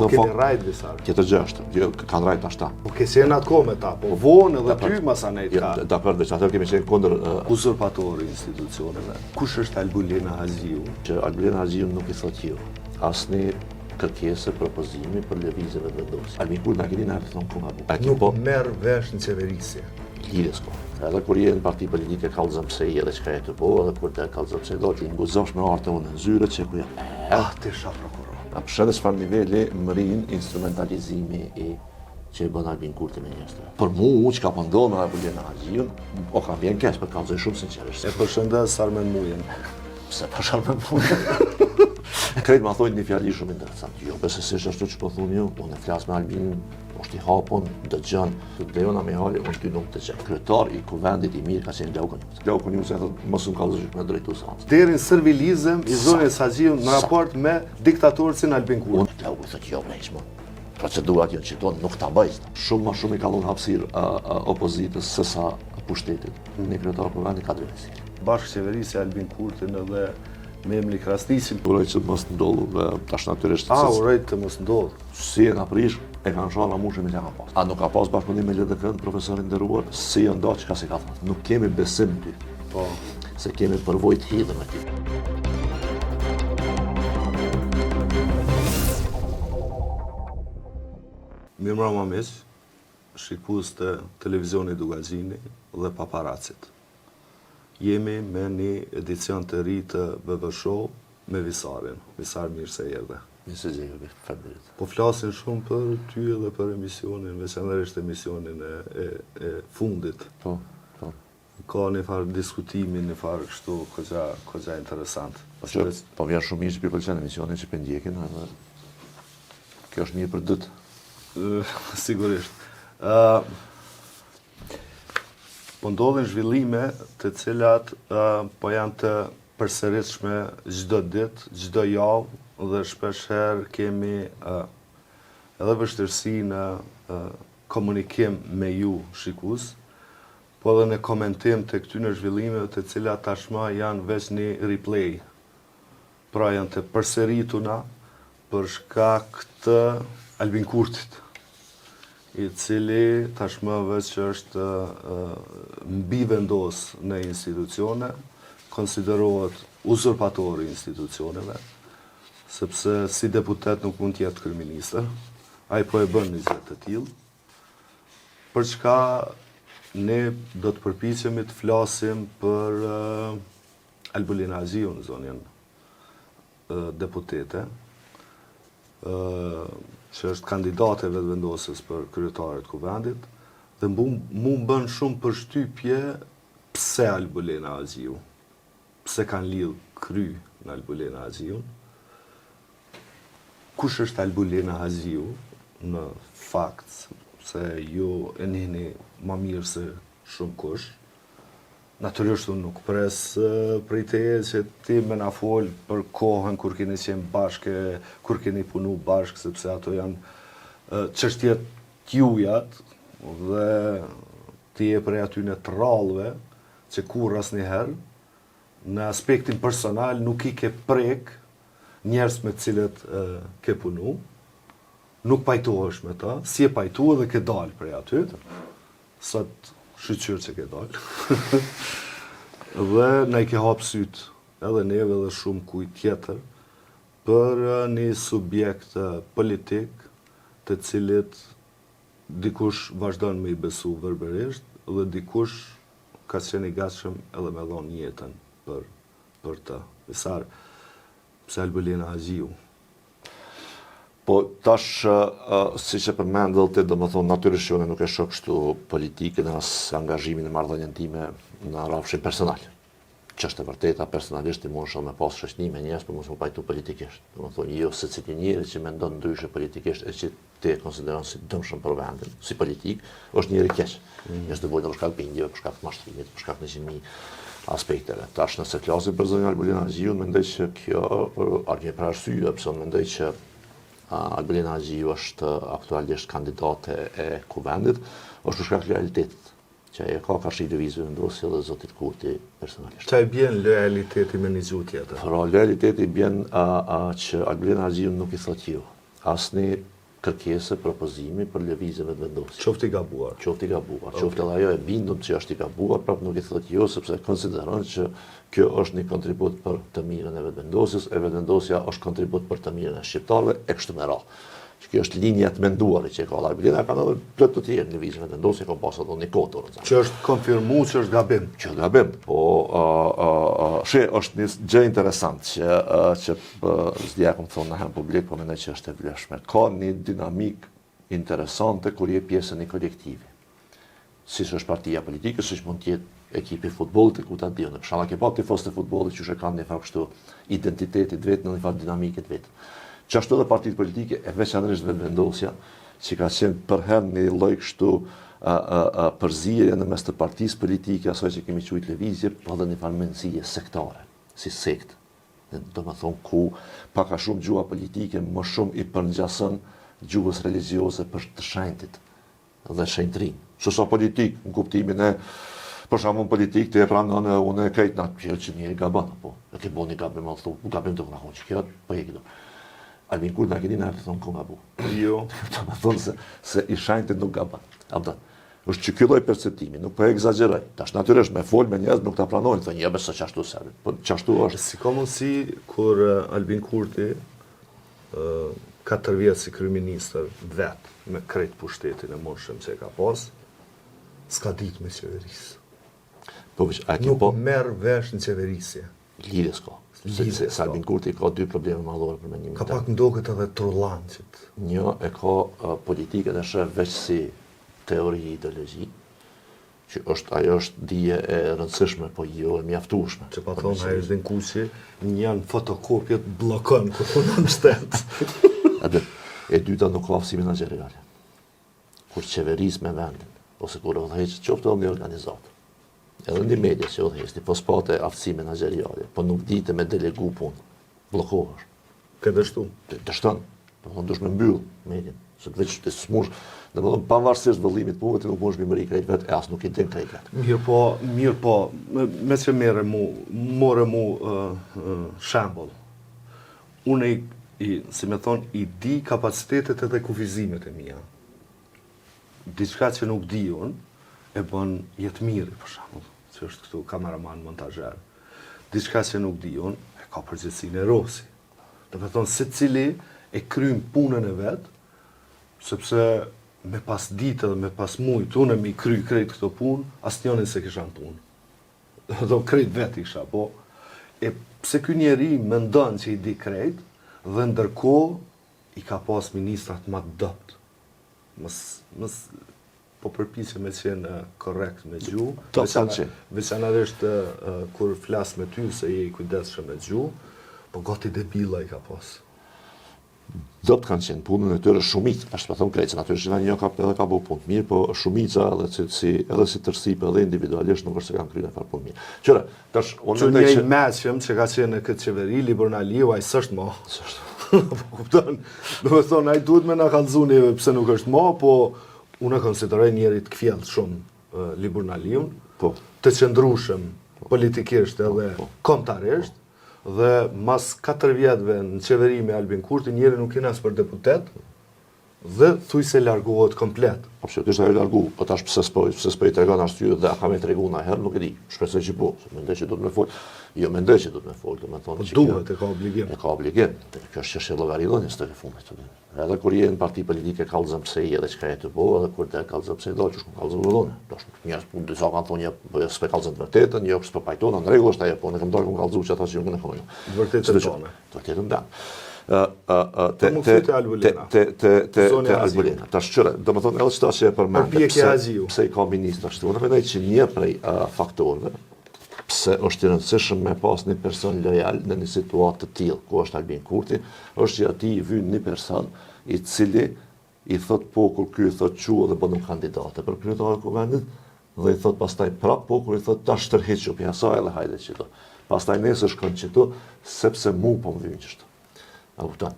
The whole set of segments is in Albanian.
Po keni rajt visar. Tjetër gjë është, kanë rajt ashta. Po ke qenë atë kohë me ta, po vonë edhe ty masanet ka. Dakor, veçanërisht kemi qenë kundër Uzurpatori institucioneve. Kush është Albulina Haziu? që Albulina Haziu nuk i thotë jo. Asnjë kërkesë, propozimi për lëvizje dhe vendosje. Albin Kurti na keni ardhur thonë ku nga bu. Nuk merr vesh në qeverisje. Lidhjes ko. Edhe kur je në parti politike kallëzëm pse je edhe çka e të po, edhe kur të kallëzëm pse do t'i nguzosh me artë unë në zyre që ku janë. Ti sha prokuror. A përshëndes çfarë niveli mërin instrumentalizimi që e bën Albin Kurti me njerëz. Për mua çka po ndodh me Albulina Haziun, o kam vjen keq, për kallëzoj shumë sinqerisht. E përshëndes Armen Mujen. Pse pa Armen Mujen? Krejt ma thojnë një fjali shumë interesant. Jo, besësisht ashtu që po thunë ju, unë e flas me Albinin, është i hapun, dëgjon, të Dejona Mihali, unë ty nuk të gjë. Kryetar i kuvendit i mirë ka qenë Glauko Njusa. Glauko Njusa thotë mos më kallëzosh me drejtues anë. Deri në servilizëm i zonës Haziu në raport me diktatorcin Albin Kurti. Unë Glauko thotë jo, prejshmë. Procedurat janë që tonë nuk ta bëjnë. Shumë më shumë i kallon hapësirë opozitës se sa pushtetit. Një kryetar kuvendi ka drejtësi. Bashkë qeverisja Albin Kurtin edhe me emri krasnisin. Uroj që të mos ndodhë dhe tash natyrisht. Uroj të mos ndodhë. Si e nga prish, e kanë shana mushë me që ka pas. A nuk ka pas bashkëpunim me LDK-n, profesorin nderuar, si e ndo që ka si ka thënë. Nuk kemi besim ty. Po. Se kemi përvojt hidhe me ty. Mirëmbrëma miq, shikues të televizionit Dugazini dhe paparacit. Jemi me një edicion të ri të BB Show me Visarin. Visar, mirë se erdhe. Mirë se gjejë, faleminderit. Po flasin shumë për ty edhe për emisionin, veçanërisht emisionin e fundit. Po. Ka një farë diskutimi, një farë kështu, këgja interesant. Po vjen shumë mirë që për pëlqen emisionin që për ndjekin, edhe kjo është mirë për dytë. Sigurisht. Po ndodhin zhvillime të cilat po janë të përsëritshme çdo ditë, çdo javë dhe shpeshherë kemi edhe vështirësi në komunikim me ju shikues, po edhe në komentim të këtyre zhvillimeve të cilat tashmë janë veç një replay. Pra janë të përsërituna për shkak të Albin Kurtit, i cili tashmë veç është mbi vendos në institucione, konsiderohet uzurpatori i institucioneve, sepse si deputet nuk mund të jetë kryeministër, ai po e bën një gjë të tillë. Për çka ne do të përpiqemi të flasim për Albulina Haziu në zonën deputete, që është kandidate vetëvendosës për kryetarët kuvendit, dhe mu bën shumë përshtypje pse Albulina Haziu, pse kanë lidh kry në Albulina Haziun, kush është Albulina Haziu në fakt, se ju e njihni më mirë se shumë kush. Natyrisht unë nuk pres prej teje që ti me na fol për kohën kur keni qenë bashkë, kur keni punu bashkë, sepse ato janë çështje t'jujat dhe ti je prej atyne të rrallëve që kur asnjëherë në aspektin personal nuk i ke prek njerëz me të cilët ke punu, nuk pajtohesh me ta, si e pajtu edhe ke dalë prej aty, sot shqyqyr që ke dalë. Dhe na i ke hapë sytë, edhe neve dhe shumë kujt tjetër, për një subjekt politik të cilit dikush vazhdon me i besu verbërisht dhe dikush ka qenë i gatshëm edhe me dhonë jetën për të. Visar, pse Albulina Haziu? Po tash, si që përmendëll ti, do më thonë, natyrisht unë nuk e shoh kështu politikën as angazhimin e marrëdhënien time në rrafshin personal. Që është e vërteta, personalisht i mund shumë me pas shoqëni me njerëz, por mos më pajtu politikisht. Do më thonë, jo secili njeri që mendon ndryshe politikisht e që ti e konsideron si dëmshëm për vendin, si politik, është njeri keq. Është dëvojnë për shkak bindjeve, për shkak mashtrimit, për shkak 100.000 aspekteve. Tash nëse flasim për zonën Albulina Haziu, mendoj që kjo argje për arsye, pse mendoj që Albulina Haziu është aktualisht kandidate e kuvendit, është për shkak lojalitetit, që e ka shi lëvizje vendosje dhe zotit Kurti personalisht. Çfarë bjen lojaliteti me një gjuhë tjetër? Pra, lojaliteti bjen që Albulina Haziu nuk i thot jo. Asnjë kërkese, propozimi për lëvizjeve të vendosjes. Qoftë i gabuar. Qoftë i gabuar, qoftë edhe ajo e bindur që është i gabuar, prapë nuk i thotë jo, sepse konsideron që kjo është një kontribut për të mirën e vetëvendosjes, e vetëvendosja është kontribut për të mirën e shqiptarëve, e kështu me radhë. Që kjo është linja të menduar që e ka Albina, ka edhe plot të tjerë në lëvizje vetëvendosje, ka pasur edhe një kohë. Që është konfirmuar që është gabim. Që është gabim, po është një gjë interesant që s'dia kom thonë në herë publik, po mendoj që është e vlefshme. Ka një dinamik interesante kur je pjesë e një kolektivi. Siç është partia politike, siç mund të jetë ekipi i futbollit, ku ta diun. Për shkak ke pa tifozët e futbollit që kanë një farë kështu identitetit vetë, në një farë dinamike të vetë. Që ashtu edhe partitë politike, e veçanërisht vetëvendosja, që ka qenë për herë një lloj kështu përzierje në mes të partisë politike, asaj që kemi quajtur lëvizje, po edhe një farë mendësie sektare, si sekt. Do të thonë ku pak a shumë gjuha politike më shumë i përngjason gjuhës religjioze për të shenjtit dhe shenjtrin. Sa politik, në kuptimin e për shkakun politik të e pranon unë e krejt natë pjellë që njëri gaban, po e ke bo një gabim, gabim të këna që kjo, po e këto. Albin Kurti na keni nërë të thonë ku gabu. Jo. Të më thonë se i shenjtit nuk gaban. Është që ky lloj perceptimi, nuk po e egzageroj. Tash natyrisht me fol me njerëz nuk ta pranojnë, thonë jep se çashtu se. Po çashtu është. Si ka mundësi kur Albin Kurti 4 vjet si kryeministër vet me krejt pushtetin e mundshëm që e ka pas, s'ka ditë me qeverisë. Po a ke Nuk po merr vesh në qeverisje. lidhjes ka. Se Albin Kurti ka dy probleme madhore për mendimin Ka tim. pak ndoket edhe trullançit. Një e ka politikën e shef veç si teori ideologji, që ajo është dije e rëndësishme, po jo e mjaftueshme. Që pa thonë Hajrudin Kuqi, janë fotokopjet bllokon kur punon në shtet. E dyta nuk ka aftësi menaxheriale. Kur qeveris me vendin, ose kur udhëheq qoftë edhe një organizat. Edhe në media që udhëheq, po s'pate aftësi menaxheriale, po nuk ditë me delegu punë. Bllokohesh. Ke dështu. Dështon. Do dush me mbyll median. Se veç të smush, domethënë pavarësisht vëllimit punëve ti nuk mund të mëri krejt vet, e as nuk i din krejt vet. Mirë po, me që more mu shembull. Unë si me thonë, i di kapacitetet edhe kufizimet e mia. Diçka që nuk di unë, e bën jetë mirë, për shembull, që është këtu kameraman montazher. Diçka që nuk di unë, e ka përgjegjësinë e Rosi. Do të thonë secili e kryen punën e vet, sepse me pas ditë dhe me pas mujt, unë mi kry krejt këto punë, asnjënin se kisha në punë. Do krejt vet isha, po. E pse ky njeri mendon që i di krejt, dhe ndërkohë i ka pas ministrat më të dopt. Mos po përpiqem me qenë korrekt me gjuhë, veçanërisht kur flas me ty se je i kujdesshëm me gjuhë, po gati debilla i ka pas. Dopt kanë qenë punën e tyre shumicë, ashtu po them krejt, natyrisht një ka bu punë mirë, po shumica edhe si tërësip edhe individualisht nuk është se kanë kryer fare punë mirë. Qëra, tash unë mendoj që mëshëm që ka qenë në këtë qeveri Liburnaliu ai s'është më. Po kupton. Do të thonë ai duhet më na kallzuni pse nuk është më, po unë e konsideroj njëri të kthjellë shumë Liburnaliun, po të qëndrueshëm politikisht edhe kombëtarisht. Dhe mas 4 vjetëve në qeveri me Albin Kurti, njeri nuk kena as për deputet, dhe thuj se largohet komplet. Absolutisht ajo largu, po tash pse s'po i tregon arsye dhe a ka më tregu na herë, nuk e di. Shpresoj që po, mendoj që do të më fol. Jo mendoj që do të më fol, do të thonë që duhet e ka obligim. E ka obligim. Kjo është çështje llogaridhënies të fundit. Edhe kur je në parti politike kallzon pse je edhe çka e të bëu, edhe kur të kallzon pse do, çu kallzon vëllone. Tash njerëz mund të thonë thonë po s'pe kallzon vërtetën, jo s'po pajton, në rregull është ajo, po ne kemi dalë kallzu që ata që nuk e kanë. Vërtetë tonë. Vërtetën dan. Te Albulena. Tash çore, domethënë edhe çdo që e përmend. Pse i ka ministra ashtu. Unë mendoj që një prej faktorëve pse është i rëndësishëm me pas një person lojal në një situatë të tillë, ku është Albin Kurti, është që ati i vyn një person i cili i thot popull, ky i thot quo dhe bënëm kandidate për kryetarin e kuvendit, dhe i thot pastaj prap popull i thot tash tërhiqu pjesa edhe hajde qëto. Pastaj nesër shkon qëto sepse mu po më vyn qështu. A kupton?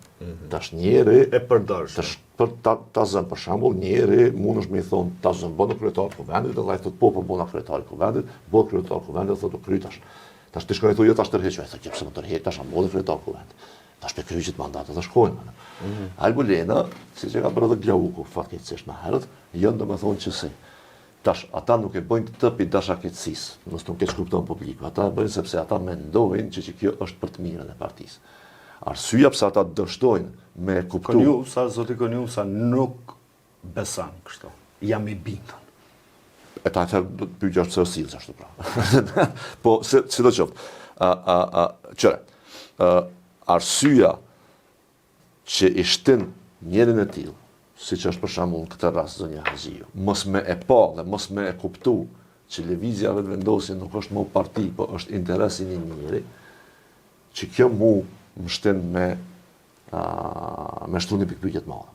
Tash njeri e përdorshëm. Tash për ta zën për shembull, njeri mundesh me i thon ta zën bënë kryetar të kuvendit, dhe ai thot po bëna kryetar të kuvendit, bëu kryetar të kuvendit, thotë kryetash. Tash ti shkoj thotë jo tash tërheq, ai thotë pse më tërheq tash am bëu kryetar të kuvendit. Ta shpe kryqit mandatet të shkojnë. Albulena, si që ka bërë dhe Glauku, fatkeqësisht në herët, jënë dhe me thonë që si. Tash, ata nuk e bëjnë të pi dashaketësisë, nësë nuk e shkupton publiku. Ata e bëjnë sepse ata mendojnë që kjo është për të mirën e partisë. Arsyeja pse ata dështojnë me kuptu. Zoti Konjusa nuk beson kështu. Jam i bindur. E ta e do të pyetja është se silës ashtu pra. Po, si do qoftë. Arsyeja që i shtin njërin e tillë, siç është për shembull në këtë rast zonja Haxhiu, mos me e pa dhe mos me e kuptu që lëvizja vetë vendosje nuk është më parti, po është interesi një njëri, që kjo mu më shtin me shtu një pikpyetje të madhe.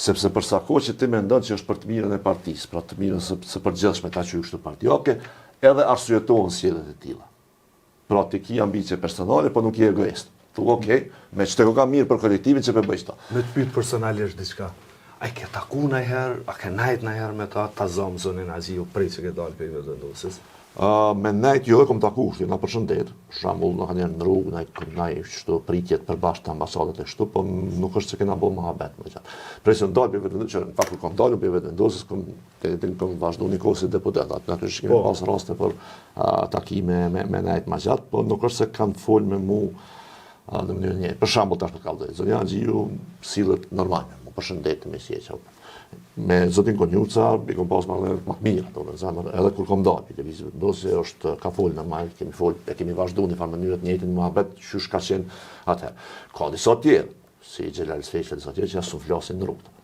Sepse përsa kohë që ti mendon që është për të mirën e partisë, pra të mirën së përgjithshme ta quaj kështu partioke, edhe arsyetohen sjelljet e tilla. Pra ti ke ambicie personale, po nuk je egoist. Thu, okej, me që të ka mirë për kolektivin që për bëjsh ta. Me të pytë personalisht diçka. A i ke taku najherë, a ke najt najherë me ta, ta zonë zonin Haxhiu, prej që ke dalë për i vendosjes? Me najt jo e kom taku, shtu, na përshëndet, shambull në kanë në rrugë, na i shtu pritjet për bashkë të ambasadet e shtu, po nuk është që kena bo më habet më qatë. Prej që në dalë për i vendosjes, që në fakt kom dalë për i vendosjes, kom vazhdu një kohë si deputet, atë në kështë kemi pas raste për takime me najt ma gjatë, po nuk është se kanë folë me mu në mënyrë njëjtë. Për shembull tash për kallëdhë, zonja Haxhiu sillet normale, më përshëndet me sieqa. Me zotin Konjuca i kom pas marrë më të mirë ato në zemër, edhe kur kom dalë, lëvizje vendosje është ka folë normal, kemi vazhduar në farë mënyrë të njëjtën muhabet qysh ka qenë atëherë. Ka disa tjerë, si Xhelal Sfeqe disa tjerë që asu flasin në rrugë.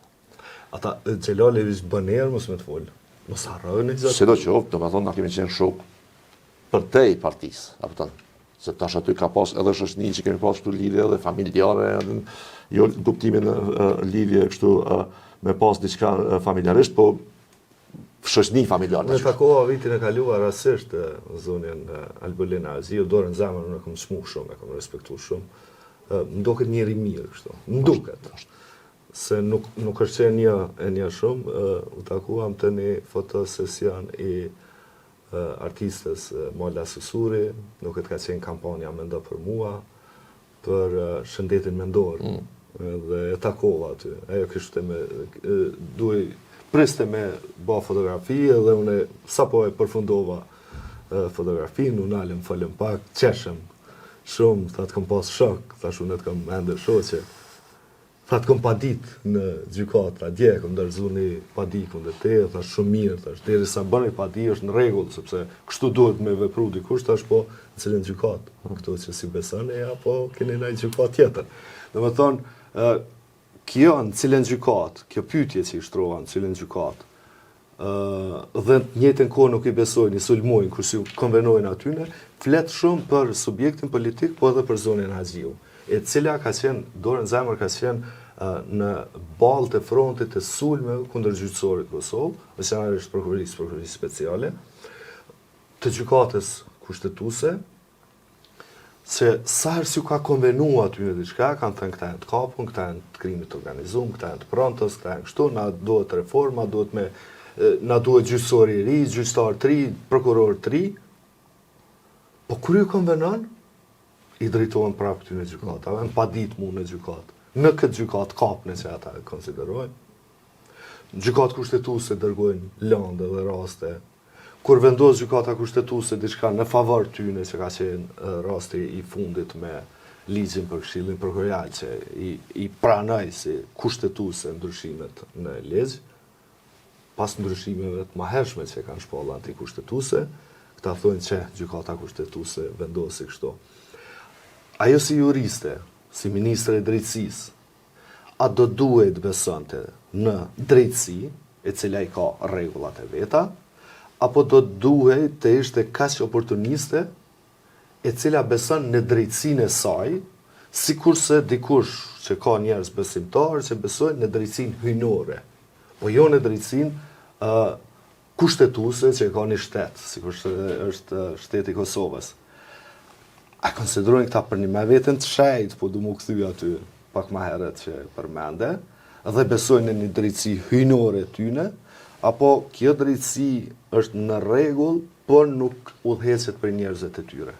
Ata Xhelal e vish baner mos me të fol. Mos harrojnë zot. Sidoqoftë, domethënë na kemi qenë shok për te i partisë, apo tonë. Se tash aty ka pas edhe shoqëni që kemi pas këtu lidhje edhe familjare, edhe jo kuptimin lidhje kështu me pas diçka familjarisht, po shoqëni familjare. Me takova vitin e kaluar rastisht zonën Albulena Haxhiu, dorën zemër unë kam shmu shumë, e kam respektuar shumë. Më duket njëri mirë kështu. Më duket. Se nuk është qenë një shumë, u takuam të një fotosesion i artistës Molla Susuri, nuk e të ka qenë kampanja mendo për mua, për shëndetin mendor, dhe e takova aty. Ajo kështë priste me ba fotografi, dhe une sa po e përfundova fotografinë, unë alëm falem pak, qeshem shumë, tha të kom pas shok, thash unë të kom ende shoqe. Tha të kom padit në gjykata, dje, kom dërzu një padi kundër te, thash shumë mirë, thash, deri sa bëni padi është në rregull, sepse kështu duhet me vepru dikush, thash po në cilën gjykat, këto që si besoni, apo keni një gjykat tjetër. Dhe me thonë, kjo në cilën gjykat, kjo pyetje që i shtrova në cilën gjykat, dhe në njëjtën kohë nuk i besojnë, i sulmojnë, kërsi konvenojnë atyne, flet shumë për subjektin politik, po edhe për zonën Haxhiu, e cila ka qenë, dorën zemër ka qenë në balë të frontit të sulme kundër gjyqësorit Kosovë, veçanërisht prokurorisë speciale, të gjykatës kushtetuese, se sa herë si ka konvenua aty në diçka, kanë thënë këta janë të kapun, këta janë të krimit të organizuar, këta janë të prontos, këta janë kështu, na duhet reforma, na duhet gjyqësor i ri, gjyqtar të ri, prokuror të ri. Po kur ju konvenon, i drejtohen prapë këtyre gjykatave, në pa ditë mu në gjykatë. Në këtë gjykatë kapën që ata e konsiderojnë. Gjykatë kushtetuese dërgojnë lëndë dhe raste. Kur vendos gjykata kushtetuese diçka në favor tyne, që ka qenë rasti i fundit me ligjin për Këshillin Prokurorial, që i pranoi si kushtetuese ndryshimet në ligj, pas ndryshimeve të mahershme që kanë shpallë antikushtetuese, këta thonë që gjykata kushtetuese vendosi kështu. Ajo si juriste, si ministre e drejtësisë, a do duhet besonte në drejtësi, e cila i ka rregullat e veta, apo do duhet të ishte kaq oportuniste, e cila beson në drejtësinë e saj, sikurse dikush që ka njerëz besimtarë që besojnë në drejtësinë hyjnore, po jo në drejtësinë kushtetuese që ka një shtet, sikur është shteti i Kosovës. A konsiderojnë këta për një me vetën të shajt, po du mu këthy aty pak ma heret që përmende, dhe besojnë në një drejtësi hyjnore tyne, apo kjo drejtësi është në rregull, por nuk udhëheqet për njerëzit e tyre?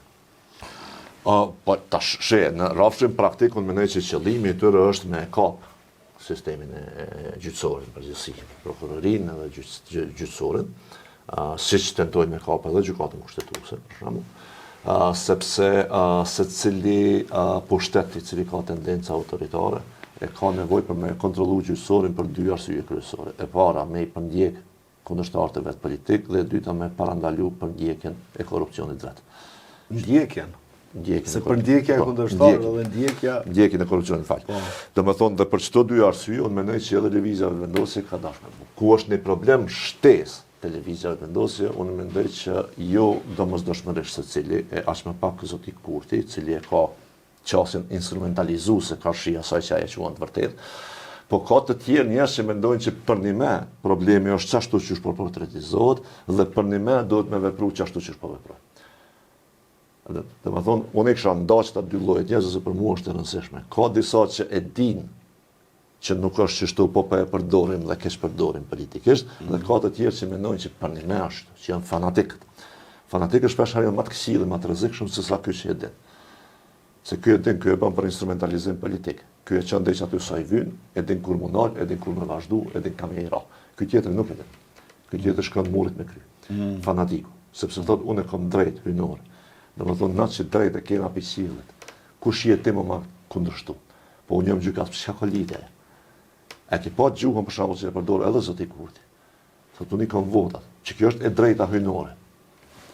Po tash në rrafshin praktik unë mendoj që qëllimi i tyre është me kap sistemin e gjyqësorit në përgjithësi, prokurorinë edhe gjyqësorin, siç tentojnë me kap edhe gjykatën kushtetuese, për shembull, sepse secili pushteti i cili ka tendenca autoritare e ka nevojë për me kontrollu gjyqësorin për dy arsye kryesore. E para, me i përndjek kundërshtarët e vet politik dhe e dyta me parandalu përndjekjen e korrupsionit drejt. Ndjekjen. Se për ndjekja e kundërshtarëve dhe ndjekjen e korrupsionit, fal. Domethënë dhe për çdo dy arsye, unë mendoj që edhe lëvizja vendosje ka dashur. Ku është një problem shtesë te lëvizja vendosje, unë mendoj që jo domosdoshmërisht secili e aq më pak Zoti Kurti, i cili e ka qasjen instrumentalizuese ka shi asaj që ajo quan të vërtet. Po ka të tjerë njerëz që mendojnë që për një me problemi është çashtu që po portretizohet dhe për një me duhet me vepru çashtu që po veprojnë. Dhe më thonë, unë e kësha ndaqë të dy llojet njerëzve se për mua është e rëndësishme. Ka disa që e din që nuk është qështu po e përdorim dhe keq përdorim politikisht, dhe ka të tjerë që mendojnë që për një me është, që janë fanatikët. Fanatikët shpesh janë më të këqij dhe më të rrezikshëm se sa ky që e din. Se ky e din, ky e bën për instrumentalizim politik. Ky e çon drejt aty sa i vyn, e din kur mundal, e din kur më vazhdu, e din kam i ra. Ky tjetër nuk e din. Ky tjetër shkon murit me kry. Fanatiku, sepse thotë unë kam drejt hynor. Domethënë natë që drejt e kena për qiellit. Kush je ti më ma kundërshtu? Po unë jam gjykat për çka ka lidhje. E ke pa gjuhën për shembull që e përdor edhe Zoti Kurti. Thotë unë kam votat, që kjo është e drejta hynore.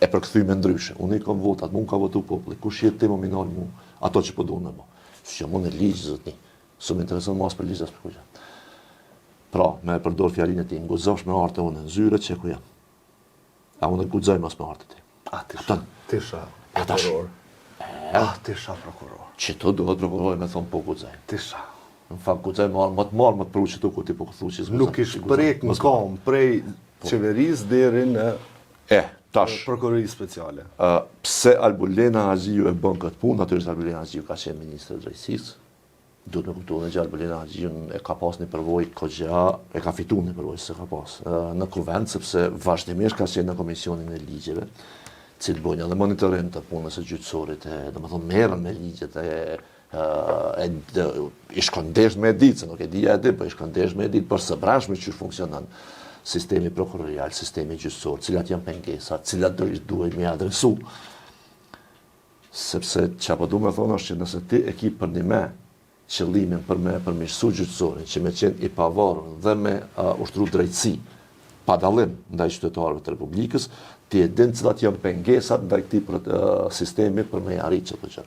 E përkthyme ndryshe. Unë kam votat, mua ka votu populli. Kush je ti më minor mua ato që po duan më. Si jam unë ligj zotni. S'u më intereson mos për ligj as për kujt. Pra, me përdor fjalinë e tij, nguzosh me artë unë zyre që ku jam. A unë guxoj mos me artë ti. Ti sha prokuror. Ti sha prokuror. Që to duhet prokurori me thon po guxoj. Ti sha. Në fakt guxoj më të pruçi tu ku ti po thu që nuk ish prek në kom prej qeverisë deri në tash prokurorisë speciale. Pse Albulena Haxhiu e bën këtë punë? Natyrisht Albulena Haxhiu ka qenë ministër i drejtësisë. Duhet me kuptuar që Albulena Haxhiu e ka pas një përvojë KXA, e ka fituar një përvojë se ka pas në kuvent sepse vazhdimisht ka qenë në komisionin e ligjeve, cilë bojnë edhe monitorim të punës së gjyqësorit, domethënë merren me ligjet i shkondesh me ditë, se nuk e dija e di, po i shkondesh me ditë për së brendshme që funksionon sistemi prokurorial, sistemi gjyqësor, cilat janë pengesat, cilat duhet me adresu. Sepse që apo du me thonë është që nëse ti e ki për një me qëllimin për me përmirësu gjyqësorin, që me qenë i pavarur dhe me ushtru drejtësi, pa dallim ndaj qytetarëve të Republikës, ti e din cilat janë pengesat ndaj këtij sistemi për me arritur çdo gjë.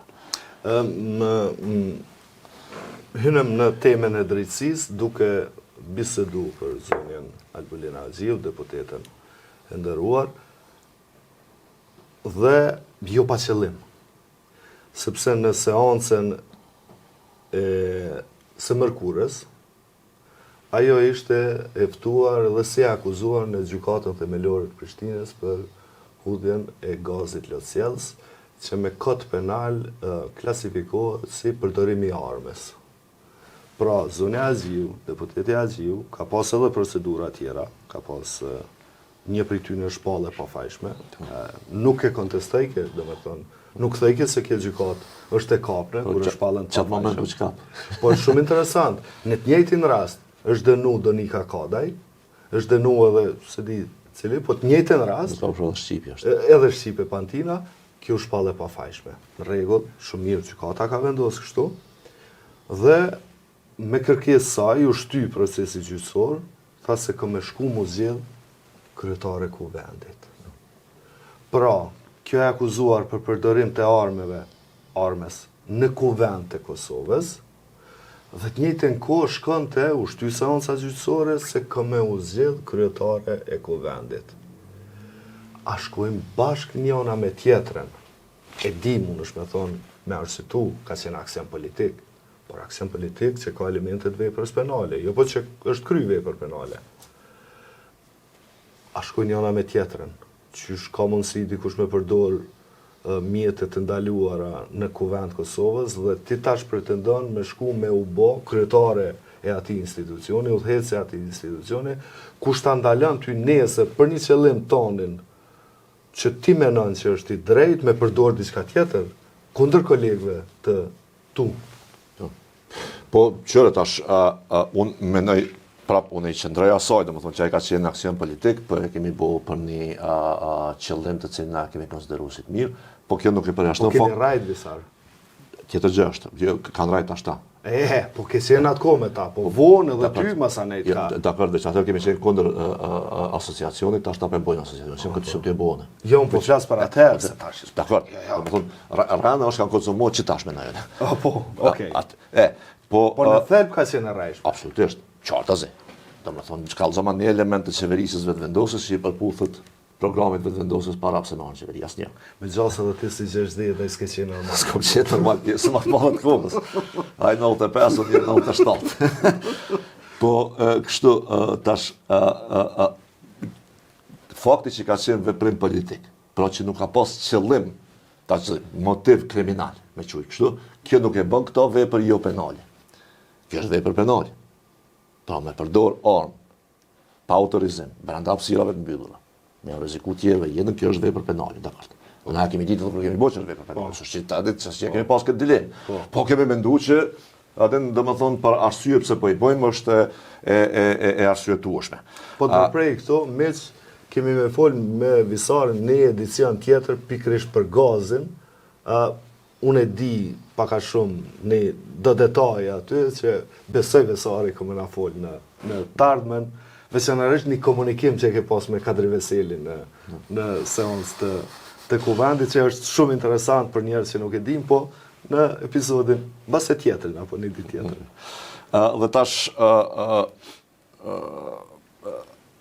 Hynëm në temën e drejtësisë duke bisedu për zonjën Albulena Haxhiu, deputetën e nderuar, dhe jo pa qëllim. Sepse në seancën së mërkurës, ajo ishte e ftuar dhe si akuzuar në gjykatën themelore të Prishtinës për hudhjen e gazit lotësjellës, që me kod penal klasifikohet si përdorimi i armës. Pra, zonja Haxhiu, deputeti Haxhiu, ka pas edhe procedura tjera, ka pas një prej tyre shpallje pafajshme, nuk e kontestojke, domethënë, nuk thejke se kjo gjykat është e kapre, kur është shpallën pafajshme. Qatë moment u qkap. Po është shumë interesant. Në të njëjtin rast, është dënu Donika Kadaj, është dënu edhe, se di cili, po të njëjtin rast, edhe Shqipe Pantina, kjo shpallje pafajshme. Në rregull, shumë mirë gjykata ka vendosur kështu, dhe me kërkesë saj u shty procesi gjyqësor, tha se ka me shku mu zgjedh kryetare kuvendit. Pra, kjo e akuzuar për përdorim të armes në kuvend të Kosovës, dhe të njëjtën kohë shkon të u shty seanca gjyqësore se ka me u zgjedh kryetare e kuvendit. A shkojmë bashkë njëna me tjetrën, e di mu nësh me thonë me arsitu, ka qenë aksion politik, por aksion politik që ka elementet veprës penale, jo po që është kry vepër penale. A shkoj njëna me tjetrën, që ka mundësi dikush me përdor mjetet të ndaluara në kuvend Kosovës, dhe ti tash pretendon me shku me u bë kryetare e atij institucioni, udhëhecës e atij institucioni, kush ta ndalon ty nesër për një qëllim tonin që ti menon që është i drejt me përdor diçka tjetër, kundër kolegëve të tu. Po, qërë tash, unë menoj unë i qëndroj asaj, dhe më thonë që ai ka qenë aksion politik, për e kemi bo për një qëllim të cilë na kemi konsideru si të mirë, po kjo nuk e përjashton Po keni rajt visar. Tjetër gjë është, kanë rajt ashta. Po ke qenë atë kohë me ta, po vonë edhe ty masanejt ka. Dakor, veç atër kemi qenë kundër asociacionit, tash ta përbojnë asociacion, këtë shumë të bone. Jo, unë po flasë për atëherë, se tash. Dakor, dhe më thonë, rana është kanë konsumo që tash me në jone. Po, okej. Po në thelb ka qenë rajshme. Absolutisht, qartazi. Dhe më thonë, shkallëzoma një element të qeverisës vetëvendosës që i përputhet programit vetëvendosës para pse marrën qeveri, asnjë. Me gjasë edhe ti si 60 dhe s'ke qenë normal. S'kom qenë normal, pjesë më të madhe të kohës. Ai 95 ose 97. Po kështu tash fakti që ka qenë veprim politik, pra që nuk ka pas qëllim, tash motiv kriminal, me quaj kështu, kjo nuk e bën këto vepër jo penale. Kjo është vepër penale. Pra me përdor armë, pa autorizim, brenda hapësirave të mbyllura. Me rreziku tjerëve, jetën kjo është vepër penale, dakor. Ne kemi ditë kur kemi bërë vepër penale, është ta ditë se kemi pas këtë dilemë. Po kemi menduar që atë domethënë për arsye pse po i bëjmë është e arsyetueshme. Po ndërprej këto, meq kemi me fol me Visarin në edicion tjetër pikërisht për gazin. Unë e di paka shumë në do detaje aty që besoj Visari këmë na fol në tardhmen. Veçanërisht një komunikim që e ke pas me Kadri Veseli në seancë të kuvendit, që është shumë interesant për njerëz që nuk e dim, po në episodin base tjetrin, apo një ditë tjetër. Dhe tash,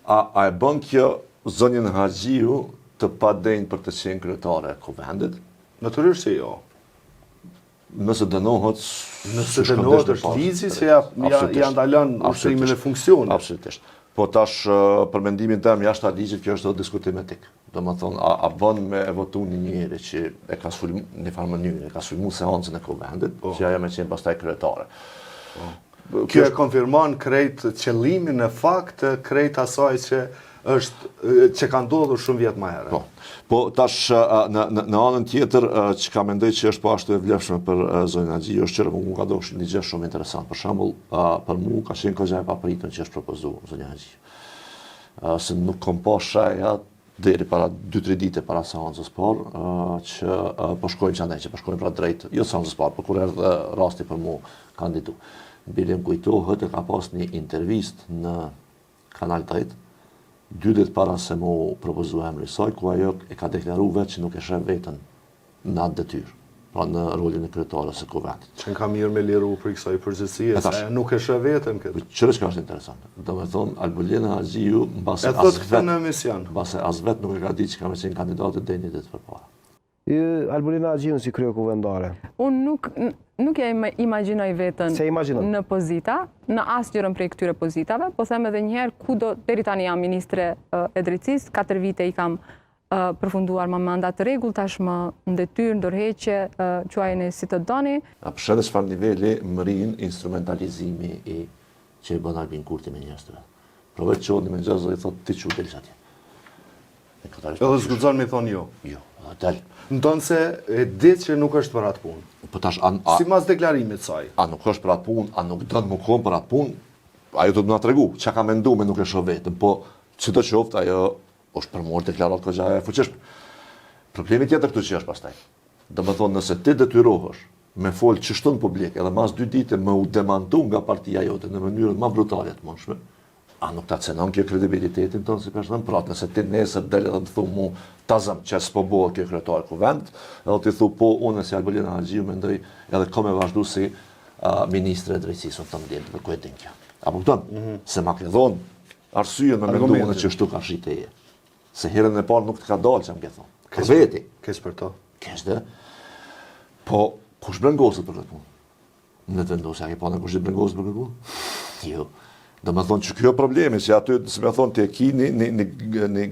a e bën kjo zonjën Haxhiu të padenjë për të qenë kryetare e kuvendit? Natyrisht që jo. Nëse dënohet... Nëse dënohet është ligji që ja ndalon ushtrimin e funksionit. Absolutisht. Po tash, për mendimin tem, jashtë ligjit, kjo është diskutim etik. Do më thonë, a bën me e votu një njëri që e ka sulmu një farë mënyrë, e ka sulmu seancën e kuvendit, që ajo me qenë pastaj kryetare. Kjo e konfirmon krejt qëllimin e fakt, krejt asaj që ka ndodhur shumë vjetë më herë. Po tash në anën tjetër që ka mendoj që është po ashtu e vlefshme për zonjën Haxhiu është që mu ka dashur një gjë shumë interesant. Për shembull, për mua ka qenë kogja e papritën që është propozuar zonja Haxhiu. Se nuk kom pa shaja deri para 2-3 ditë para seancës parë që po shkojnë që andaj, që po shkojnë pra drejt, jo seancës parë, por kur erdhe rasti për mua kandidu. Bile më kujtohet e ka pas një intervistë në Kanal 8, 2 ditë para se mu propozu emri saj, ku ajo e ka deklaru vetë që nuk e shef vetën në atë detyrë, pra në rolin e kryetarës së kuvendit. Që ka mirë me liru për kësaj përgjithësie, se nuk e shef vetën këtë. Qërë që ka është interesant. Do me thonë, Albulina Haxhiu, mbase as vetë nuk e ka di që ka me qenë kandidatët dhe një ditë për para. Albulina Haxhiu si krye kuvendare. Unë nuk e imagjinoj vetën në pozita, në asnjërin prej këtyre pozitave, po them edhe njëherë kudo deri tani jam ministre e drejtësisë, 4 vite i kam përfunduar me mandat të rregull, tashmë në detyrë, ndërheqje, quajeni si të doni. A përshënde çfarë niveli mërin instrumentalizimi që e bën Albin Kurti me njerëz të vet. Provoj të çoni me njerëz dhe i thotë ti çu del atje. Edhe zguxon me thonë jo. Jo, dal. Ndonë se e ditë që nuk është për atë punë. Po tash si mas deklarimit saj. A nuk është për atë punë, a nuk dënë më kohë për atë punë, ajo do të më tregu, çka ka menduar me nuk e shoh vetëm, po sidoqoftë ajo është përmor deklarat kogja e fuqishme. Problemi tjetër këtu që është pastaj. Do të thonë nëse ti detyrohesh me fol çështën publik, edhe mas 2 ditë më u demantu nga partia jote në mënyrën më brutale të mundshme, a nuk ta cenon kjo kredibilitetin tonë si person? Pra, nëse ti nesër del edhe të thu mu tazëm që s'po bëhet kjo kryetar kuvend, edhe ti thu po unë si Albulina Haxhiu mendoj edhe kam e vazhdu si ministre e drejtësisë të mbledh dhe ku e din kjo. Apo kupton? Se ma ke dhon arsyeën me menduar që ashtu ka shiteje. Se herën e parë nuk të ka dalë që më ke thonë. Ka veti. Keq për to. Keq dhe. Po kush blengoset për këtë punë? Në të vendosja ke pa në kush blengoset për këtë punë? Jo. Do me thonë që kjo problemi, që aty, se me thonë, të e ki një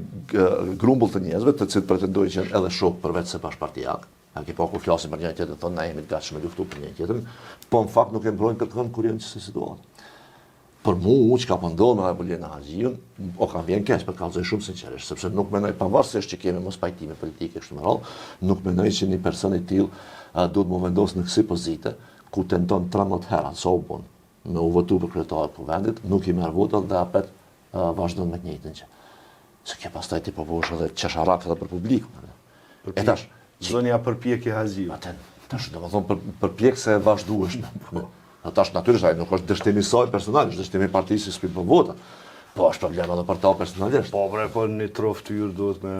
grumbull të njerëzve, të cilët pretendojnë që janë edhe shok përveç se bashkëpartijak. A ki pa ku flasin për njëri tjetër, thonë na jemi të gatshëm me luftu për njëri tjetrin, po në fakt nuk e mbrojnë këtë kënd kur janë në çështë situatë. për mu, që ka pëndohë me Albulina Haxhiun, o kam vjen keq, për kalzoj shumë sinqerisht, sepse nuk menoj pavarësisht që kemi mos pajtime politike kështu me radhë, nuk menoj që një person i tillë duhet mu vendos në kësi pozite, ku tenton 13 herë, sa u bën, me u votu për kryetar të vendit, nuk i merr votat dhe apet vazhdon me të njëjtën gjë. Se ke pastaj ti po bëhesh edhe çesharak edhe për publikun. E tash, zonja përpjekje Haxhiu. Tash domethënë përpjekse e vazhdueshme. Tash natyrisht ai nuk është dështimi i saj personal, është dështimi i partisë që për vota. Po është problem edhe për ta personalisht. Po bre, po një troftyrë duhet me...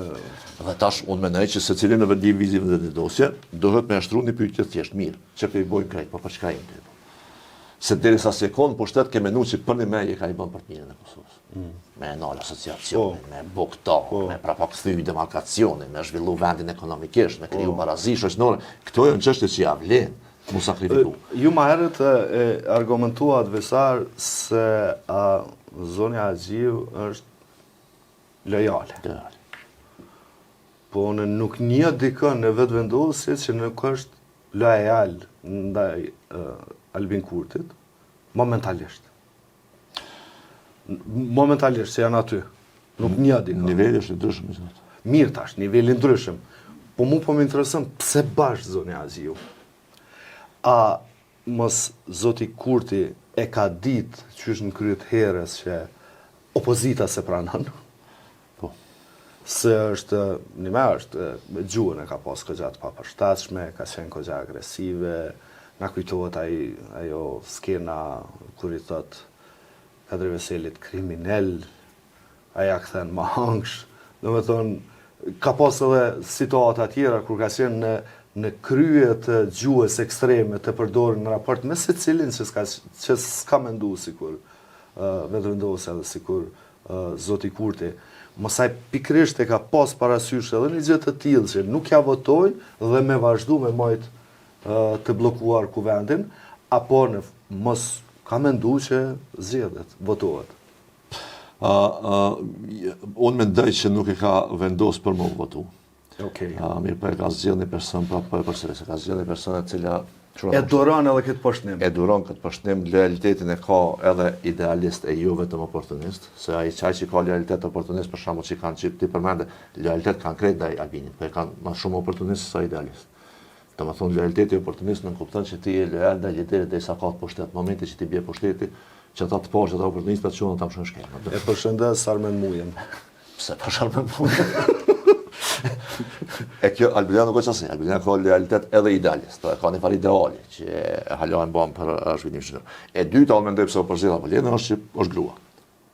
Dhe tash unë mendoj që secili në vendim vizive dhe dosje, duhet me ashtru një pyetje thjesht mirë, që pe i bojnë krejt, po për çka jemi këtu. Se derisa se kon pushtet ke menuar që për një meje ka i bën për të mirën e Kosovës. Me nal asociacione, me bukta, me prapakthyer demarkacione, me zhvillu vendin ekonomikisht, me kriju barazi shoqërore, këto janë çështje që ja vlen mu sakrifiku. Ju më herët e argumentua adversar se zonja Haxhiu është lojale. Po në nuk një dikën në vetë vendosje që nuk është lojal ndaj Albin Kurtit, momentalisht. Momentalisht që janë aty. Nuk një dikën. Niveli është i ndryshëm. Mirë tash, niveli ndryshëm. Po mu po më interesën pse bashkë zonja Haxhiu. A mos zoti Kurti e ka ditë që është në kryet herës që opozita se pranon? Po. Se është, një me është, gjuhën e ka pas këgjat papërshtatshme, ka qenë këgja agresive, na kujtohet ajo skena kur i thot Kadri Veselit kriminal, aja kthen ma hangsh, do me thonë, ka pas edhe situata tjera kur ka qenë në krye të gjuhës ekstreme të përdorur në raport me secilin që s'ka mendu sikur vetëvendosja dhe sikur zoti Kurti. Mësaj pikrisht e ka pas parasysh edhe një gjë të tillë që nuk ja votoj dhe me vazhdu me majt të blokuar kuvendin, apo në mos ka mendu që zgjedhet, votohet. Unë mendoj që nuk e ka vendos për më votu. Okay. Mirë për e ka zgjellë një person pra për përsëri, se ka zgjellë një person e cila... E duron edhe këtë poshtnim. E duron këtë poshtnim, lojalitetin e ka edhe idealist e jo vetëm oportunist, se ai qaj që ka lojalitet oportunist, për shembull që kanë që ti përmende, lojalitet kanë krejt ndaj Albinit, për e kanë ma shumë oportunist sa idealist. Të më thonë, lojaliteti oportunist në kupton që ti e lojal ndaj liderit dhe i sa ka të pushtet, momenti që ti bje pushteti, që ata të poshtë, ata oportunistat që unë ta më shumë shkenë. E përshëndes Armen Mujen. Pse për Armen Mujen? E kjo, Albania nuk është asaj, Albania ka realitet edhe idealist, pra ka një farë ideali, që e halohen bom për zhvillim shëndër. E dyta, unë mendoj pse o përzidha Albania, është që është grua.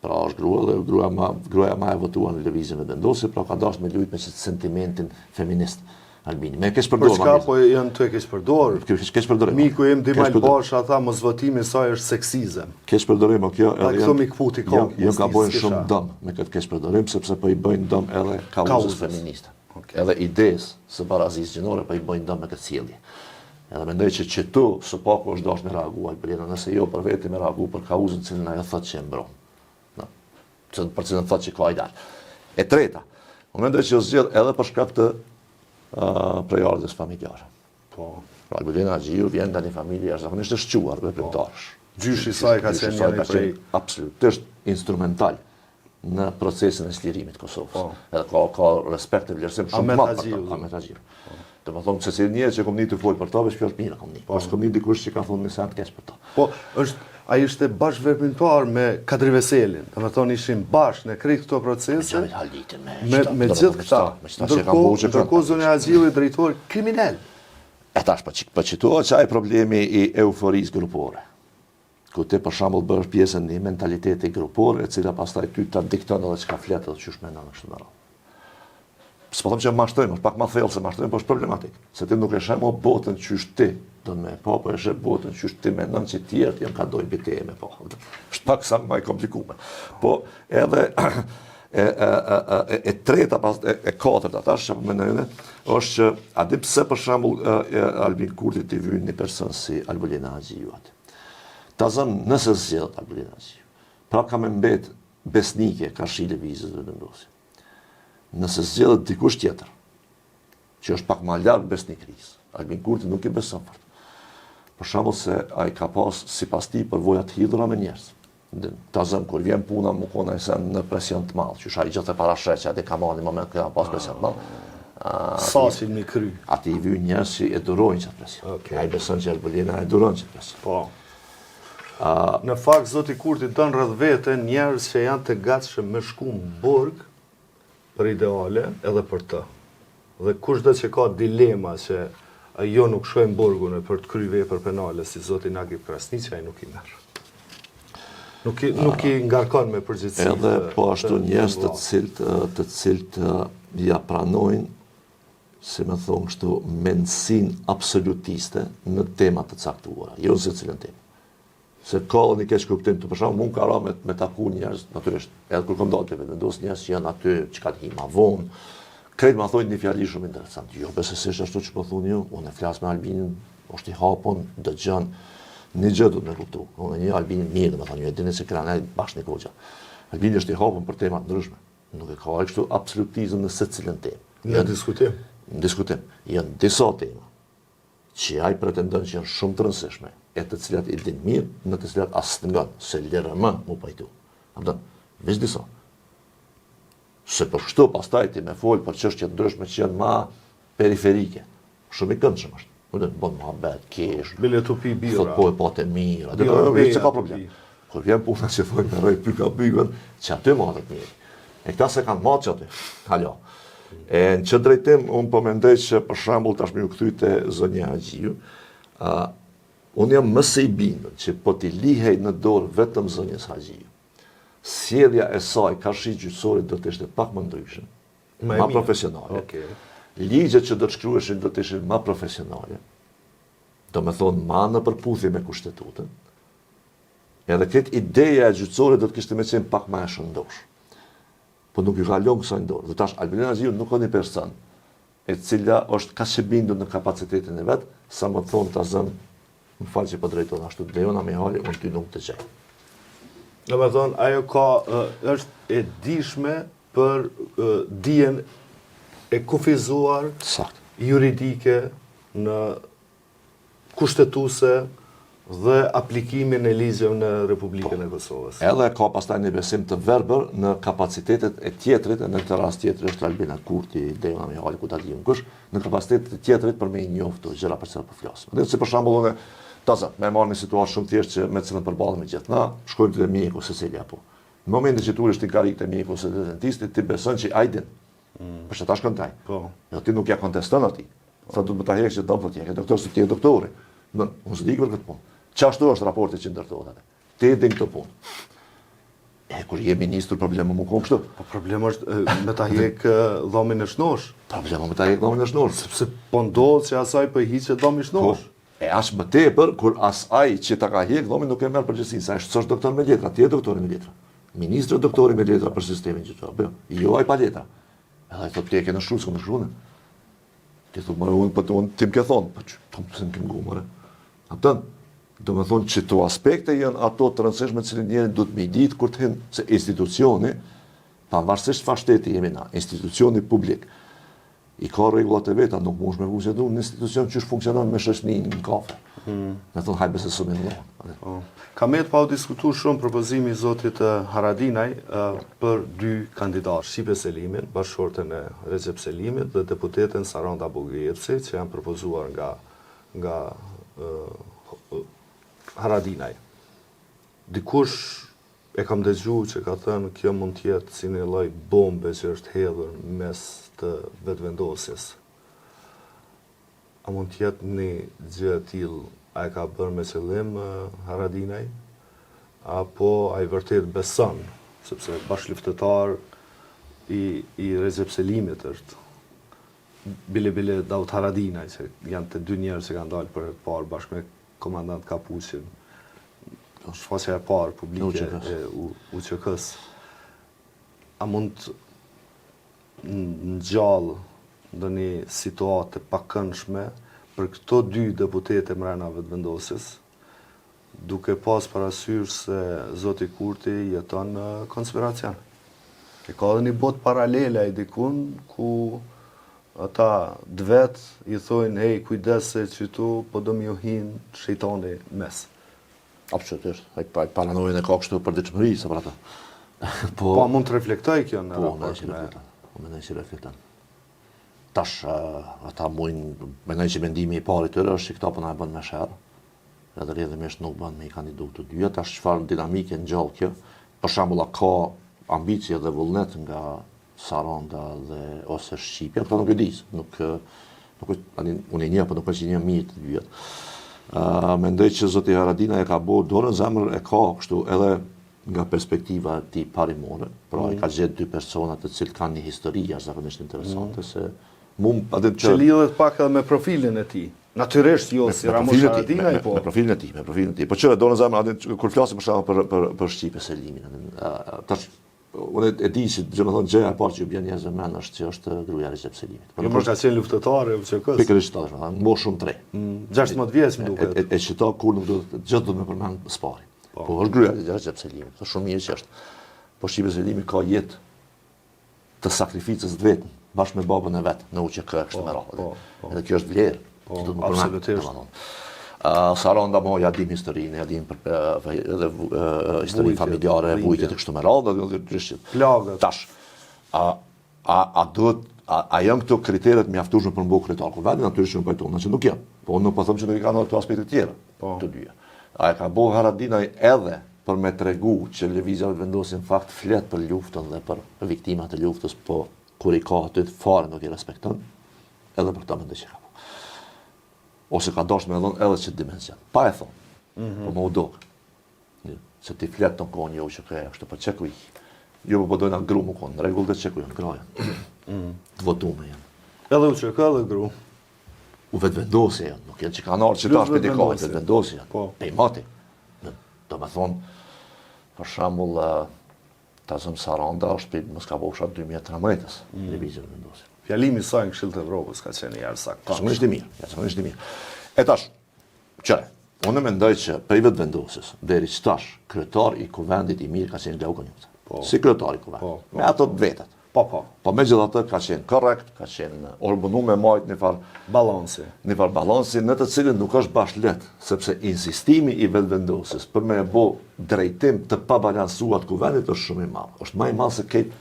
Pra është grua dhe gruaja ma e votua në lëvizjen e vendosje, pra ka dashur me lujt me sentimentin feminist Albini. Me keq përdorur. Për çka po janë të keq përdorur? Keq përdorur. Miku im Dimal Basha tha mos votimi i saj është seksizëm. Keq përdorim, kjo edhe këto mikputi kokë. Jo ka bën shumë dëm me këtë keq përdorim sepse po i bëjnë dëm edhe kauzës feministe. Edhe idesë së barazisë gjinore po i bëjnë dëm me këtë sjellje. Edhe mendoj që tu së paku është dashur me reaguar Albina, nëse jo për veti me reaguar për kauzën cilën ajo thotë që e mbron. Për cilën thotë që ka ideal. E treta, unë mendoj që zgjedh edhe për shkak të prejardhjes familjare. Po. Albulina Haxhiu vjen nga një familje jashtëzakonisht të shquar veprimtarësh. Gjyshi i saj ka qenë një prej absolutisht instrumental në procesin e çlirimit të Kosovës. Edhe ka respekt e vlerësim shumë të madh për Ahmet Haxhiu. Do të thonë se si njerëz që komuniti fol për ta, veç fjalë mira komuniti. Po është komuniti dikush që ka thonë se atë keq për ta. Po ai ishte bashkë veprimtar me Kadri Veselin. Do të thonë ishin bashkë në krejt këto procese. Me gjithë këta. Ndërkohë zonja Haxhiu i drejtori kriminal. E tash po qitohet që ai problemi i euforisë grupore. Ku ti për shembull bësh pjesën e një mentaliteti grupor, e cila pastaj ty ta dikton edhe çka flet edhe çysh mendon kështu më radh. S'po them që mashtrojmë, është pak më thellë se mashtrojmë, po është problematik. Se ti nuk e sheh më botën qysh ti do me po e sheh botën qysh ti mendon që tjerët janë ka doj bitej me po. Është pak sa më komplikuar. Po edhe e treta pas e katërta tash që mendoj është që a di pse për shembull Albin Kurti t'i vjen një person si Albulina Haxhiu atë. Ta zënë nëse zgjedh Albulina Haxhiu. Pra ka me mbet besnike ka shi lëvizjes dhe vendosje. Nëse zgjedhet dikush tjetër, që është pak më larg besnikërisë, Albin Kurti nuk i beson fort. Për shembull se ai ka pas sipas tij përvoja të hidhura me njerëz. Ta zëm, kur vjen puna më kona e sen në presion të malë, që shaj gjithë e parasheqja, ati ka marrë një moment këna pas presion të malë. Sa si mi kry? Ati i vyjnë njerës që e durojnë që të presion. A i besën që Elbulina e durojnë që të presion. Po. Në fakt, Zoti Kurti dënë rrëdh vete njerës që janë të gatshëm me shku në burg për ideale edhe për të. Dhe kushdo që ka dilema që jo nuk shkojnë burgun e për të kry vepër penale si Zoti Nagip Krasniqi, ai nuk i merr. Nuk i ngarkon me përgjithësi. Edhe po ashtu njerëz të cilët ja pranojnë, si me thonë kështu, mendësin absolutiste në temat të caktuara, jo në se cilën temë. Se ka dhe një keq kuptim të përshamë, mund ka ra me taku njerëz, natyrisht, edhe kur kom dalë të vendos njerëz që janë aty, që ka të hi ma vonë, kretë ma thojnë një fjali shumë interesant. Jo, besësisht ashtu që po thunë ju, unë e flasë me Albinin, është i hapon, dëgjon, një gjë du të me kuptu. Unë e një Albinin mirë, dhe me thonë, ju e dini se këra ne bashkë një koqa. Albinin është i hapon për temat ndryshme. Nuk e ka e kështu absolutizëm në se cilën temë. Në diskutim. Në diskutim. Janë disa tema që ai pretendon që janë shumë të rëndësishme, e të cilat i din mirë, në të cilat asë të nganë, se lirë më mu pajtu. Apëtën, veç disa. Se për shtu pastaj ti me folë për çështje ndryshme që janë ma periferike. Shumë i këndshëm është. Më dhe bon muhabet, kesh, Bile të pi bira. thot po e pa të mirë, veç që ka problem. Kur vjen puna që thojnë me rojë pyka bygën, që aty matët mirë. E këta se kanë matë që aty, halja. E në që drejtim, unë po mendoj që për shembull tash më u kthyte zonja Haxhiu, unë jam më së i bindur që po t'i lihej në dorë vetëm zonjës Haxhiu. Sjellja e saj ka shi gjyqësorit do të ishte pak më ndryshe, ma profesionale. Ligjet që do të shkruheshin do të ishin ma profesionale, do me thonë ma në përputhje me kushtetutën, edhe këtë ideja e gjyqësorit do të kishte me qenë pak ma e shëndosh. Po nuk i kalon kësaj ndorë. Dhe tash Albina Haxhiu nuk ka një person e cila është ka që bindur në kapacitetin e vetë, sa më të thonë të zënë, më falë që po drejton ashtu të Leona Mihali, unë ty nuk të gjej. Në me thonë, ajo ka, është e dishme për dijen e kufizuar juridike në kushtetuse dhe aplikimin e ligjeve në Republikën e Kosovës. Edhe ka pastaj një besim të verbër në kapacitetet e tjetrit, në këtë rast tjetër është Albina Kurti, Leona Mihali, ku ta di unë kush, në kapacitetet e tjetrit për me i njoftu gjëra për çfarë po flasim. Dhe si për shembull unë me marrë një situatë shumë thjeshtë që me cilën përballemi gjithë na, shkojmë te mjeku secili apo. Në momentin që tu ti karik te mjeku ose te dentisti, ti beson që ai din. Për çfarë tash kontaj? Po. Jo ti nuk ja konteston atij. Sa do të ta heqësh do të thotë, doktor si ti je doktori. Unë s'di për këtë punë. Çashtu është raporti që ndërtohet atë. Ti e din këtë punë. E kur je ministër problemi më kom kështu. Po problemi është me ta hjek dhomin e shnosh. Problemi me ta hjek dhomin e shnosh, sepse po ndodh që asaj po hiqet dhomi i shnosh. E as më tepër kur asaj që ta ka hjek dhomin nuk e merr përgjegjësinë, sa është ç'është doktor me letra, ti je doktor me letra. Ministri doktori me letra për sistemin gjyqtar, apo jo ai pa letra. Edhe ai thotë ke në shkruaj s'kam shkruan. Ti thotë më unë po ti më ke thonë, po pse më ke ngumore. Atë do të thonë që to aspekte janë ato të rëndësishme të cilin njëri duhet me i ditë kur të hin se institucioni, pavarësisht çfarë shteti jemi na, institucioni publik i ka rregullat e veta, nuk mund me funksionuar në institucion që funksionon me shoqërinë në kafe. Ne thonë hajde se shumë ndonjë. Ka me të pa u diskutuar shumë propozimi i zotit Haradinaj për dy kandidatë, Shqipe Selimin, bashkëshorten e Recep Selimit dhe deputeten Saranda Bogojevci, që janë propozuar nga Haradinaj. Dikush e kam dëgjuar që ka thënë kjo mund të jetë si një lloj bombe që është hedhur mes të vetëvendosjes. A mund të jetë një gjë e tillë, a e ka bërë me qëllim Haradinaj, apo a i vërtet beson, sepse bashkëliftetar i Recep Selimit është bile Daut Haradinaj, që janë të dy njerëz që kanë dalë për herë të parë bashkë me komandant Kapuqin, shfaqja e parë publike e UÇK-s. A mund në gjallë ndonjë situatë pakëndshme për këto dy deputete mrena vetëvendosjes, duke pas parasysh se zoti Kurti jeton në konspiracion. E ka dhe një botë paralele ai dikun ku ata dvet i thojnë, hej, kujdes se që tu po do m'ju hin shejtani mes. Absolutisht. Ai paranojën e ka kështu për ditëshmëri, sa për ato. Po mund të reflektoj kjo në raport me... Po, mendoj që reflekton. Tash, ata mendoj që mendimi i parë i tyre është që këta po na e bën me sherr. Edhe rrjedhimisht nuk bën me i kandidu të dyja. Tash çfarë dinamike ngjall kjo? Për shembull, ka ambicie dhe vullnet nga Saranda dhe ose Shqipja, këta nuk e di. Unë e një, po nuk është që një mirë të dyja. Mendoj që zoti Haradinaj e ka bo dorën zemër e ka kështu edhe nga perspektiva e tij parimore. Pra e ka gjetë dy persona të cilët kanë një histori jashtëzakonisht interesante se që lidhet pak edhe me profilin e tij. Natyrisht jo si Ramush Haradinaj, po me profilin e tij. Po çfarë dorën zemër kur flasim për shkak për Shqipë Selimin. Tash unë e di që domethënë gjëja e parë që ju bën njerëzve mend është që është gruaja e Recep Selimit. Po mos ka qenë luftëtare ose kës. Pikërisht tash, mbosh shumë 3. 16 vjeç më duket. E çita kur nuk do të gjithë do të më përmend spari. Po është gruaja e Recep Selimit, është shumë mirë që është. Po Shqipë Selimi ka jetë të sakrificës të vetën bashkë me babën e vet në UÇK kështu me radhë. Edhe kjo është vlerë. Po, absolutisht. Saranda mo ja dim historinë, ja dim edhe histori familjare, vujtjet e kështu me radhë, plagët. Tash, a janë këto kriteret mjaftueshme për mbo kryetar kuvendit? Natyrisht që nuk pajtona që nuk janë. Po unë nuk po them që nuk i kanë këto aspekte tjera të dyja. A e ka bo Haradinaj edhe për me tregu që lëvizja vendosin fakt flet për luftën dhe për viktimat e luftës, po kur i ka aty fare nuk i respekton, edhe për këtë mendoj që ka. Ose ka dashur me dhënë edhe që dimension. Pa e thonë, po më u dogë. Se ti fletë të në kohë një u që këja, kështë për qekuj. Jo po dojnë atë gru më konë, në regull dhe qekuj, në kraja. Të votume janë. Edhe u që ka edhe gru. U vetë vendosje janë, nuk janë që ka nërë që ta është për dikaj, vetë vendosje janë. Pe i mati. Do me thonë, për shambull, ta zëmë Saranda është për mos ka po fshat 2013, revizjon vendosje. Fjalimi sa në Këshillit të Evropës ka qenë jashtëzakonisht. Jashtëzakonisht i mirë. E tash, qëre, unë mendoj që prej vetë vendosjes, deri që tash, kryetar i kuvendit i mirë ka qenë Glau Konjuca. Si kryetar i kuvendit. Me ato të vetat. Po me gjithatë ka qenë korrekt, ka qenë orbunu me majt një farë balansi. Një farë balansi në të cilin nuk është bash let, sepse insistimi i vetë vendosjes për me bo drejtim të pabalansuat kuvendit është shumë i madh. Është më i madh se këtë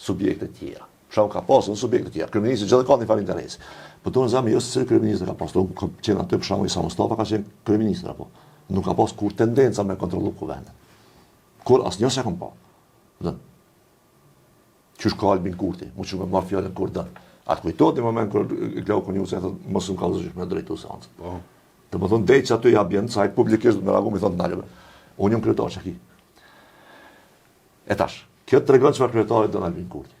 subjekte tjera. Shumë ka pasur në subjekte tjera. Kryeministri gjithë ka një farë interesi. Po tonë zami jo se kryeministri ka pasur, ka qenë aty për shembull Isa Mustafa ka qenë kryeministër apo. Nuk ka pas kur tendenca me kontrollu kuvendin. Kur asnjë s'e kam pa. Qysh ka Albin Kurti, mu që me marrë fjallën kur dënë. Atë kujtot një moment kër Glau Konjuca e thotë, mos më kallëzësh me drejtu seancën. Të më thonë, dej që aty ja bjenë, sajtë publikisht me ragu, mi thonë, nalëve, unë jëmë kryetar që ki. E tash, kjo të regon që me kryetarit dënë Albin Kurti.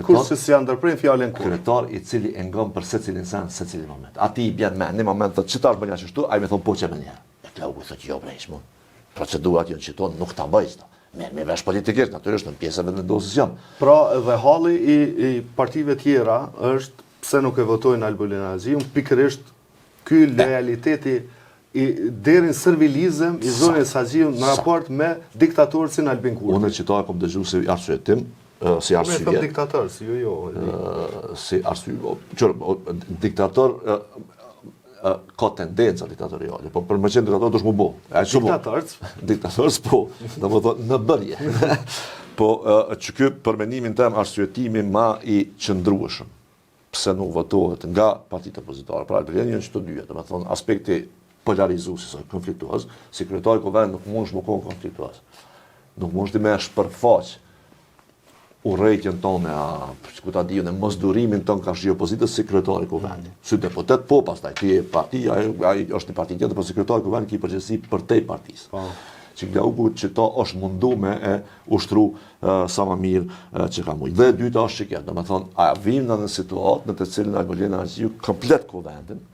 Kur se si ndërprejnë fjallën kur? Kryetar i cili e ngon për secilin sen, secilin moment. Ati i bjenë me, një moment thotë, që tash bënja që shtu, a i me thonë, po që me njerë. E Glau ku thotë, jo brejsh mu. Procedurat jënë që tonë nuk ta bëjsta. Me vesh politikisht, natyrisht në pjesëve vendosjes janë. Pra edhe halli i partive tjera është pse nuk e votojnë Albulin Aziun, pikërisht ky lojaliteti deri në servilizëm i zonës Aziun në raport me diktatorët si Albin Kurti. Unë qita e kom dëgju si arsyetim, si arsye. Me thëmë diktator, si jo. Si arsye, diktator ka tendenca diktatoriale, po për më qenë diktator dush mu bo. Diktatorës, po, dhe më thonë, në bërje. Po, që kjo përmenimin tem arsyetimi ma i qëndrueshëm, pse nuk votohet nga partitë opozitare, pra për janë që të dyja, dhe më thonë, aspekti polarizues, konfliktuaz, si kryetari kuvend nuk mund shmë konë konfliktuaz. Nuk mund shti me shpërfaq urrejtjen tonë, ku ta dijon, e mosdurimin tonë ka shi opozitës si kryetari kuvendit. Si deputet, po pastaj, ti e partia, ai është një parti tjetër, po si kryetari kuvendit ki përgjegjësi për tej partisë. Që Glauku që ta është mundu me e ushtru sa më mirë që ka mujtë. Dhe e dyta është që kjo, do me thonë, a vim në situatë në të cilin Albulin Aziu komplet kuvendin,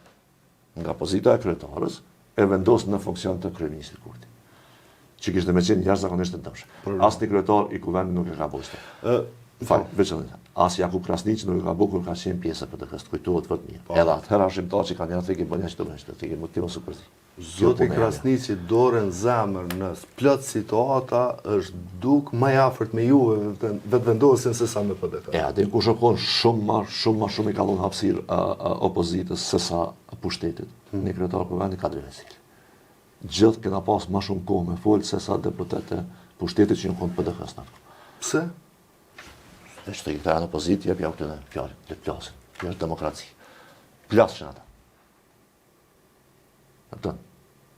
nga pozita e kryetarës, e vendosë në funksion të kryeministrit Kurti. Që kishte me qenë jashtëzakonisht të dëmshëm. As një kryetar i kuvendit nuk e ka bërë. Veçanërisht. As Jakub Krasniqi nuk e ka bërë kur ka qenë pjesë për të kësë, kujtohet vërtet mirë. Edhe atëherë shqiptarë që kanë janë thekë bënja që të bënjë, thekë motivon super. Zoti Krasniqi dorën zemër në plot situata është duk më i afërt me juve vetëvendosjen se sa me PDK. Atë ku shkon shumë i kallon hapësirë opozitës se sa pushtetit. Një kryetar kuvendit ka drejtësi. gjithë kena pas ma shumë kohë me folë se sa deputete pushtetit që në konë PDK-s në. Pse? E që të i këta në opozitë, jep javë këtë në fjallit, të plasin. Kjo është demokraci. Plasë që në ata. Atën.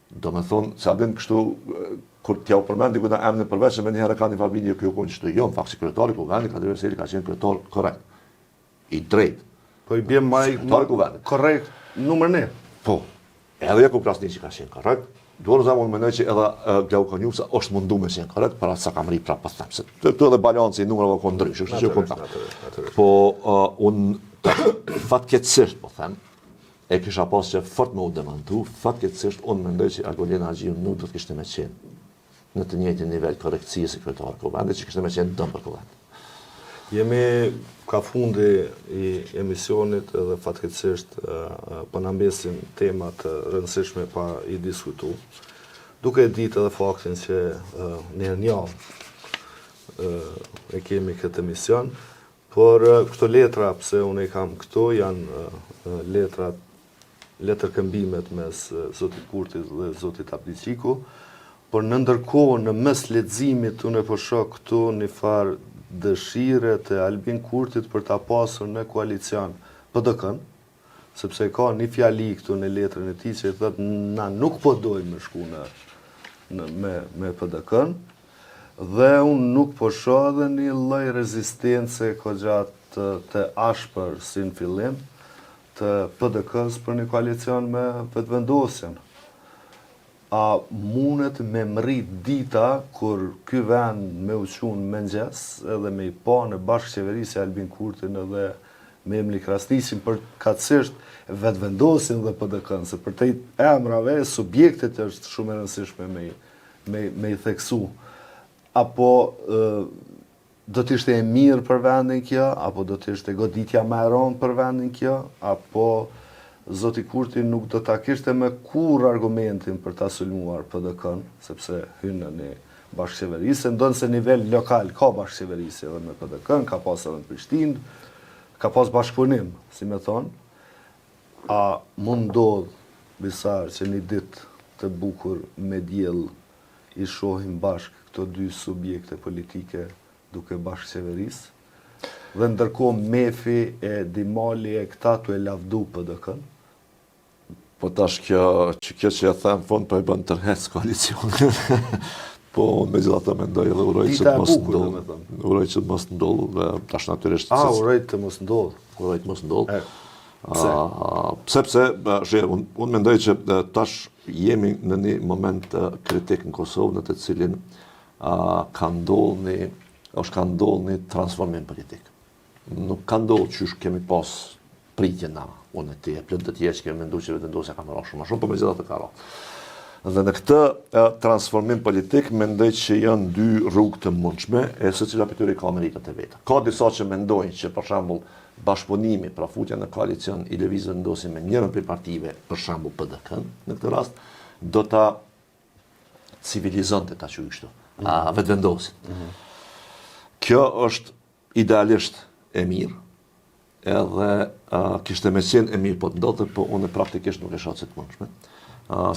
Do me thonë, se abin kështu, kur t'ja u përmendi këta emne përveç, me njëherë ka një farbini kjo konë qështu, jo, në fakt si kryetari kuvendit, ka Verseli ka qenë kryetar korrekt. I drejt. Po i bjem maj korrekt numër ne. Po, edhe Jakub Krasniqi që ka qenë korrekt, duar në zemë menoj që edhe Glau Konjusa është mundu me qenë korrekt, para sa kam ri pra pas them, se të edhe balanci i numërave konë ndryshë, kështë që konë tam. Po, unë fatkeqësisht, po them, e kisha pas që fort me u demantu, fatkeqësisht unë mendoj që Argolena Aghiu nuk do të kishte me qenë në të njëjtin nivel korrektësie si kryetar kuvendit, që kishte me qenë dëm për kuvend. Jemi ka fundi i emisionit edhe fatkeqësisht po na mbesin tema të rëndësishme pa i diskutu. Duke e ditë edhe faktin që në një javë e kemi këtë emision, por këto letra, pse unë e kam këto, janë letër këmbimet mes zotit Kurtit dhe zotit Apliqiku, por në ndërkohë në mes leximit unë po shoh këtu një farë dëshire të Albin Kurtit për ta pasur në koalicion PDK-n, sepse ka një fjali këtu në letrën e tij që thotë na nuk po dojmë me shku me PDK-n, dhe unë nuk po shoh edhe një lloj rezistence gjatë të ashpër si në fillim të PDK-s për një koalicion me vetëvendosjen. A mundet me mrit dita kur ky vend me uqun mëngjes edhe me i pa në bashkëqeverisje Albin Kurtin edhe me Emili Krasniqin për katësisht vetëvendosjen dhe PDK-n, se për te emrave subjektet është shumë e rëndësishme me i theksu. Apo do t'ishte e mirë për vendin kjo, apo do t'ishte goditja më e rëndë për vendin kjo, apo zoti Kurti nuk do ta kishte me kur argumentin për ta sulmuar PDK-n, sepse hyn në një bashkëqeverisje, ndonë se nivel lokal ka bashkëqeverisje edhe me PDK-n, ka pas edhe në Prishtinë, ka pas bashkëpunim, si me thonë. A mund ndodh Bisar që një ditë të bukur me diell i shohim bashk këto dy subjekte politike duke bashkëqeverisë, dhe ndërkohë Mefi e Dimali e këta tu e lavdu PDK-n? Po tash kjo që e them fond po e bën tërhec koalicion. Po me gjitha të mendoj edhe uroj që të mos ndodhë. Uroj që të mos ndodhë dhe tash natyrisht... uroj të mos ndodhë. Uroj të mos ndodhë. Pse, unë mendoj që tash jemi në një moment kritik në Kosovë në të cilin ka ndodhë një transformim politik. Nuk ka ndodhë që kemi pas pritje na, unë e ti e plët dhe tje që kemi mendu që vetëvendosja ka më ra shumë, po me gjitha të ka ra. Dhe në këtë transformim politik, mendoj që janë dy rrugë të mundshme, e se cila për tyre ka meritat e veta. Ka disa që mendojnë që, për shembull, bashkëpunimi, pra futja në koalicion i lëvizjes vendosi me njërën prej partive, për shembull PDK-n, në këtë rast, do ta civilizonte ta quaj kështu, vetëvendosin. Kjo është idealisht e mirë, edhe kishte me qenë e mirë po të ndodhte, po unë praktikisht nuk e shoh se të mundshme.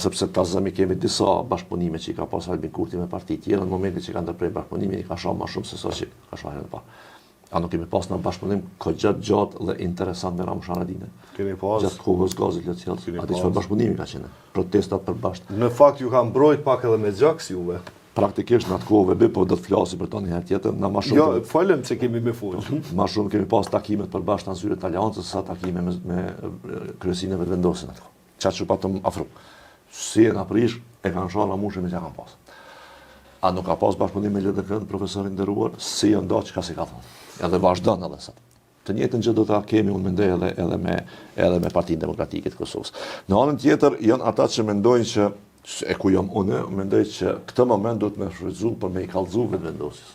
Sepse tazëmi kemi disa bashkëpunime që i ka pas Albin Kurti me parti tjera, në momentin që ka ndërprej bashkëpunimin i ka shoh më shumë se sa që ka shoh herën e parë. A nuk kemi pas në bashkëpunim gjatë dhe interesant me Ramush Haradinën. Kemi pas. Gjatë kohës Gazit Lëtjellë, atë çfarë bashkëpunimi ka qenë? Protestat për bashkë. Në fakt ju ka mbrojt pak edhe me gjaks juve. Praktikisht në atë kohë po do të flasi për to një herë tjetër, na më shumë. Jo, falem që kemi me fol. Më shumë kemi pas takimet për bashkë në zyre të aleancës sa takime me kryesinë e vetëvendosin atë. Çfarë që patëm afro. Si e na prish e kanë shohur Ramushi me çka kanë pas. A nuk ka pas bashkëpunim me LDK-n profesorin nderuar, si janë ndo çka si ka thonë. Edhe vazhdon edhe sot. Të njëjtën gjë do ta kemi unë mendoj edhe me Partinë Demokratike të Kosovës. Në anën tjetër janë ata që mendojnë që e ku jam unë, mendoj që këtë moment do të me shfrytzu për me i kallëzu vetëvendosjes.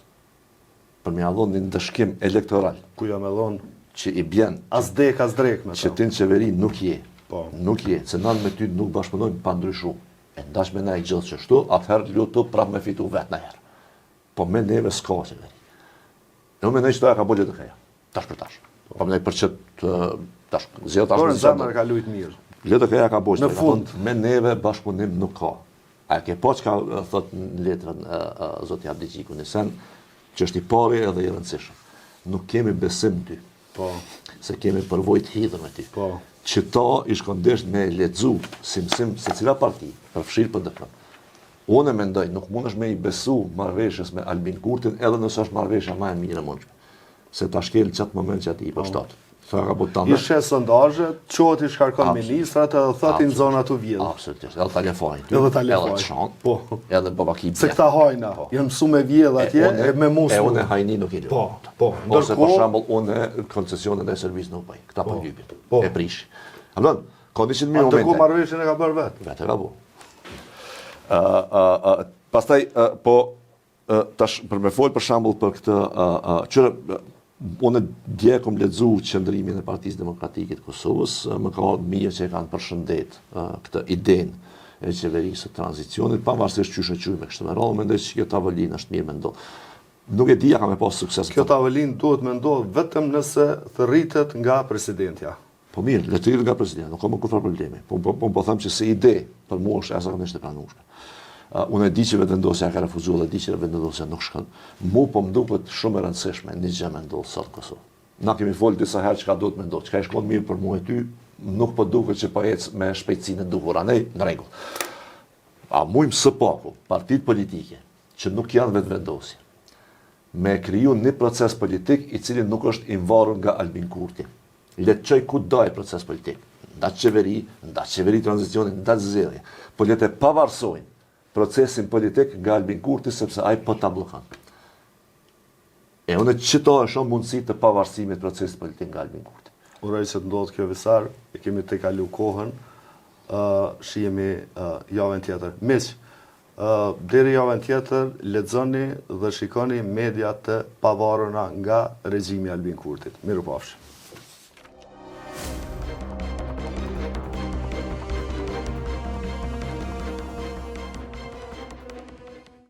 Për me allon një ndëshkim elektoral. Ku jam allon që i bjen as drek me ta. Që ti në qeveri nuk je. Po. Nuk je, se nën me ty nuk bashkëpunojmë pa ndryshu. E ndash me na i gjithë qështu, atëherë lutu prap me fitu vetë në herë. Po me neve s'ka qeveri. Në me nej që ta ka bolje të keja. Tash për tash. Po me nej për që tash. Por në zemër ka lujt mirë. LDK-ja ka bojë. Në fund. Me neve bashkëpunim nuk ka. A ke po që ka thot në letrën zoti Abdigjiku në sen, që është i pari edhe i rëndësishëm. Nuk kemi besim ty, se kemi përvojt hidhëm e ty. Që ta i shkondesht me lexu si mësim se cila parti, përfshirë për dëpëm. Unë e mendoj, nuk mund është me i besu marrëveshjes me Albin Kurtin, edhe nësë është marrëveshja ma e mirë e mundshme. Se ta shkel qatë moment që ati i përshtatë. Ishe sondazhe, qohet i shkarkon ministrat edhe thotin zona të vjedhë. Absolutisht, edhe telefon. Edhe telefon. Edhe të shanë, edhe babaki bje. Se këta hajna, janë mësu me vjedhë atje, e me musu. E unë e hajni nuk i lë. Ose për shambull, unë e koncesionet e servis nuk bëj. Këta për gjypit. E prish. Amdon, ka 100.000 momente. Atë ku marrëveshjen e ka bërë vetë. Vetë e ka bu. Pastaj, tash për me folë për shambull për këtë, unë dje kom lexu qëndrimin e Partisë Demokratike të Kosovës, më ka mirë që e kanë përshëndet këtë idenë e qeverisë të tranzicionit, pavarësisht çysh e quaj me kështu me radhë, mendoj se kjo tavolinë është mirë me ndodh. Nuk e di a ka me pas sukses. Kjo tavolinë duhet me ndodh vetëm nëse thërritet nga presidentja. Po mirë, le të rritet nga presidenti, nuk ka më kurrë problemi. Po them që si ide për mua është jashtëzakonisht e pranueshme. Unë e di që vendosja ka refuzuar dhe di që vendosja nuk shkon. Mu po më duket shumë e rëndësishme një gjë më ndodh sot në Kosovë. Na kemi folë disa herë çka duhet më ndodh, çka e shkon mirë për mua e ty, nuk po duket që po ec me shpejtësinë e duhur. Andaj në rregull. A mujmë së paku partitë politike që nuk janë vetëvendosje me kriju një proces politik i cili nuk është i varur nga Albin Kurti. Le të çoj kudo ai proces politik. Nda qeveri tranzicionit, nda zgjedhje. Po le të pavarësojnë procesin politik nga Albin Kurti, sepse ai po ta bllokon. E unë qëto e shumë mundësi të pavarësimit procesit politik nga Albin Kurti. Uroj se të ndodhë kjo visar, e kemi të kalu kohën, shihemi javën tjetër. Miq, deri javën tjetër, lexoni dhe shikoni media të pavarura nga regjimi Albin Kurtit. Mirupafshim.